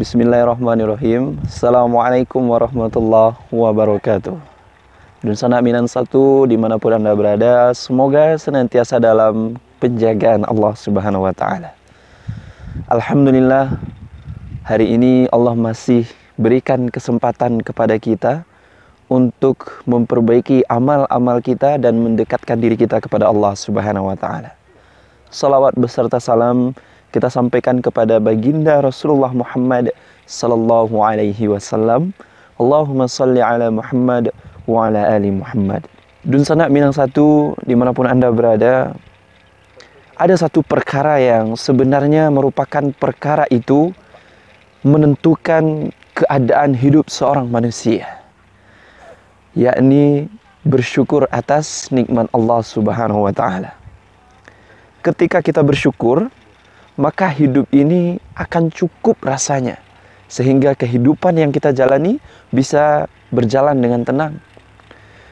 Bismillahirrahmanirrahim. Assalamualaikum warahmatullahi wabarakatuh. Dan sana minan satu dimanapun Anda berada, semoga senantiasa dalam penjagaan Allah Subhanahu wa Ta'ala. Alhamdulillah, hari ini Allah masih berikan kesempatan kepada kita untuk memperbaiki amal-amal kita dan mendekatkan diri kita kepada Allah Subhanahu wa Ta'ala. Salawat beserta salam kita sampaikan kepada baginda Rasulullah Muhammad sallallahu alaihi wasallam. Allahumma salli ala Muhammad wa ala ali Muhammad. Dun sana minang satu dimanapun Anda berada, ada satu perkara yang sebenarnya merupakan perkara itu menentukan keadaan hidup seorang manusia, yakni bersyukur atas nikmat Allah Subhanahu wa Ta'ala. Ketika kita bersyukur, maka hidup ini akan cukup rasanya, sehingga kehidupan yang kita jalani bisa berjalan dengan tenang.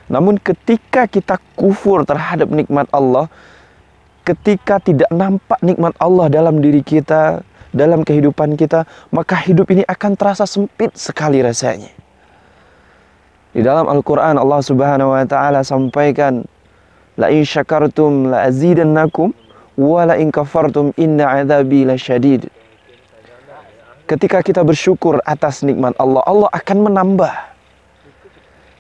Namun ketika kita kufur terhadap nikmat Allah, ketika tidak nampak nikmat Allah dalam diri kita, dalam kehidupan kita, maka hidup ini akan terasa sempit sekali rasanya. Di dalam Al-Quran Allah Subhanahu wa Ta'ala sampaikan, la in syakartum la azidannakum wa la in kafartum inna adzabi lasyadid. Ketika kita bersyukur atas nikmat Allah, Allah akan menambah.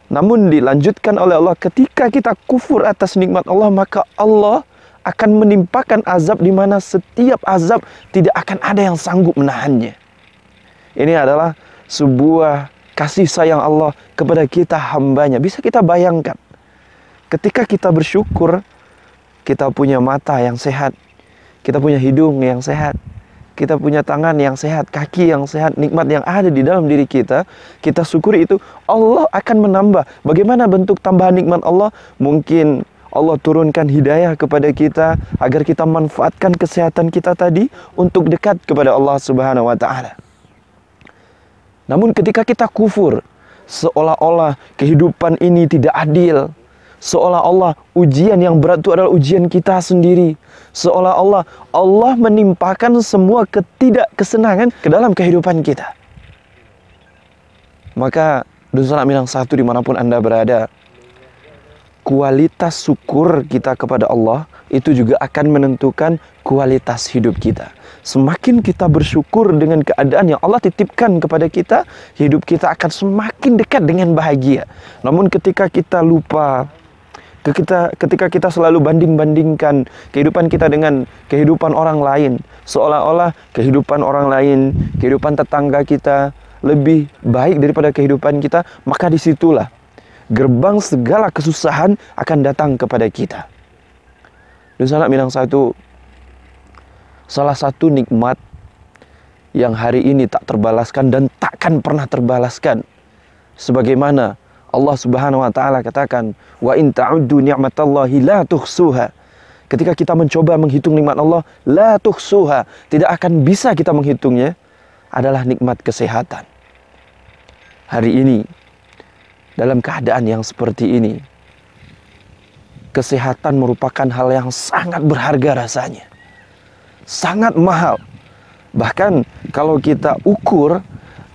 Namun dilanjutkan oleh Allah, ketika kita kufur atas nikmat Allah, maka Allah akan menimpakan azab di mana setiap azab tidak akan ada yang sanggup menahannya. Ini adalah sebuah kasih sayang Allah kepada kita hambanya. Bisa kita bayangkan, ketika kita bersyukur, kita punya mata yang sehat, kita punya hidung yang sehat, kita punya tangan yang sehat, kaki yang sehat, nikmat yang ada di dalam diri kita, kita syukuri itu, Allah akan menambah. Bagaimana bentuk tambahan nikmat Allah? Mungkin Allah turunkan hidayah kepada kita agar kita manfaatkan kesehatan kita tadi untuk dekat kepada Allah Subhanahu wa Ta'ala. Namun ketika kita kufur, seolah-olah kehidupan ini tidak adil, seolah-olah ujian yang berat itu adalah ujian kita sendiri, seolah-olah Allah menimpakan semua ketidakkesenangan ke dalam kehidupan kita. Maka dosa bilang satu dimanapun Anda berada, kualitas syukur kita kepada Allah itu juga akan menentukan kualitas hidup kita. Semakin kita bersyukur dengan keadaan yang Allah titipkan kepada kita, hidup kita akan semakin dekat dengan bahagia. Namun ketika kita lupa, ketika kita selalu banding-bandingkan kehidupan kita dengan kehidupan orang lain, seolah-olah kehidupan orang lain, kehidupan tetangga kita lebih baik daripada kehidupan kita, maka disitulah gerbang segala kesusahan akan datang kepada kita. Dan sanak bilang satu, salah satu nikmat yang hari ini tak terbalaskan dan takkan pernah terbalaskan, sebagaimana Allah Subhanahu wa Ta'ala katakan, wa in ta'uddu ni'matallahi la tuhsuha. Ketika kita mencoba menghitung nikmat Allah, la tuhsuha, tidak akan bisa kita menghitungnya, adalah nikmat kesehatan. Hari ini dalam keadaan yang seperti ini, kesehatan merupakan hal yang sangat berharga rasanya, sangat mahal. Bahkan kalau kita ukur,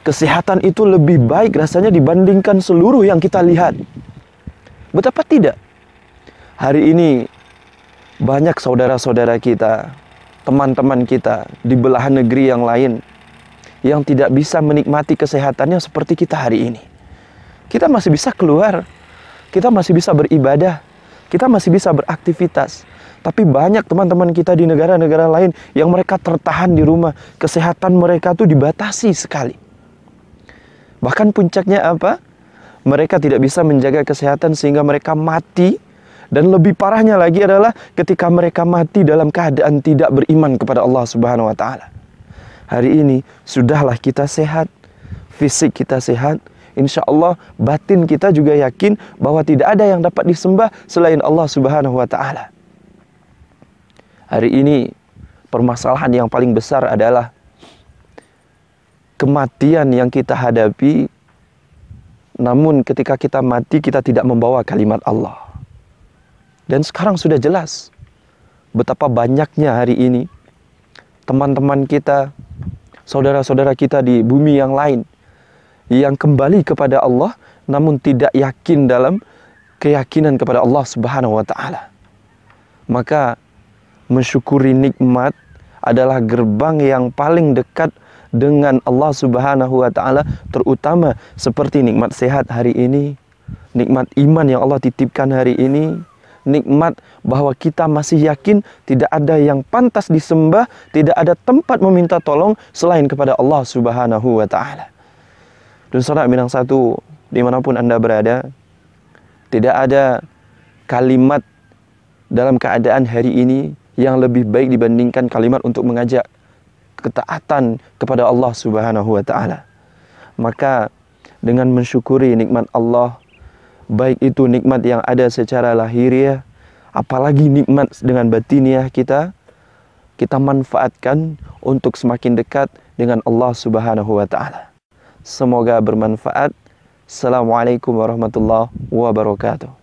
kesehatan itu lebih baik rasanya dibandingkan seluruh yang kita lihat. Betapa tidak? Hari ini banyak saudara-saudara kita, teman-teman kita di belahan negeri yang lain yang tidak bisa menikmati kesehatannya seperti kita hari ini. Kita masih bisa keluar, kita masih bisa beribadah, kita masih bisa beraktivitas. Tapi banyak teman-teman kita di negara-negara lain yang mereka tertahan di rumah, kesehatan mereka tuh dibatasi sekali. Bahkan puncaknya apa? Mereka tidak bisa menjaga kesehatan sehingga mereka mati. Dan lebih parahnya lagi adalah ketika mereka mati dalam keadaan tidak beriman kepada Allah Subhanahu wa Ta'ala. Hari ini sudahlah kita sehat, fisik kita sehat, insya Allah batin kita juga yakin bahwa tidak ada yang dapat disembah selain Allah Subhanahu wa Ta'ala. Hari ini permasalahan yang paling besar adalah kematian yang kita hadapi, namun ketika kita mati kita tidak membawa kalimat Allah. Dan sekarang sudah jelas betapa banyaknya hari ini teman-teman kita, saudara-saudara kita di bumi yang lain yang kembali kepada Allah namun tidak yakin dalam keyakinan kepada Allah Subhanahu wa taala. Maka mensyukuri nikmat adalah gerbang yang paling dekat dengan Allah Subhanahu wa taala, terutama seperti nikmat sehat hari ini, nikmat iman yang Allah titipkan hari ini, nikmat bahwa kita masih yakin tidak ada yang pantas disembah, tidak ada tempat meminta tolong selain kepada Allah Subhanahu wa taala. Dan saudara Minang Satu, dimanapun Anda berada, tidak ada kalimat dalam keadaan hari ini yang lebih baik dibandingkan kalimat untuk mengajak ketaatan kepada Allah Subhanahu wa taala. Maka dengan mensyukuri nikmat Allah, baik itu nikmat yang ada secara lahiriah, apalagi nikmat dengan batiniah kita manfaatkan untuk semakin dekat dengan Allah Subhanahu wa taala. Semoga bermanfaat. Assalamualaikum warahmatullahi wabarakatuh.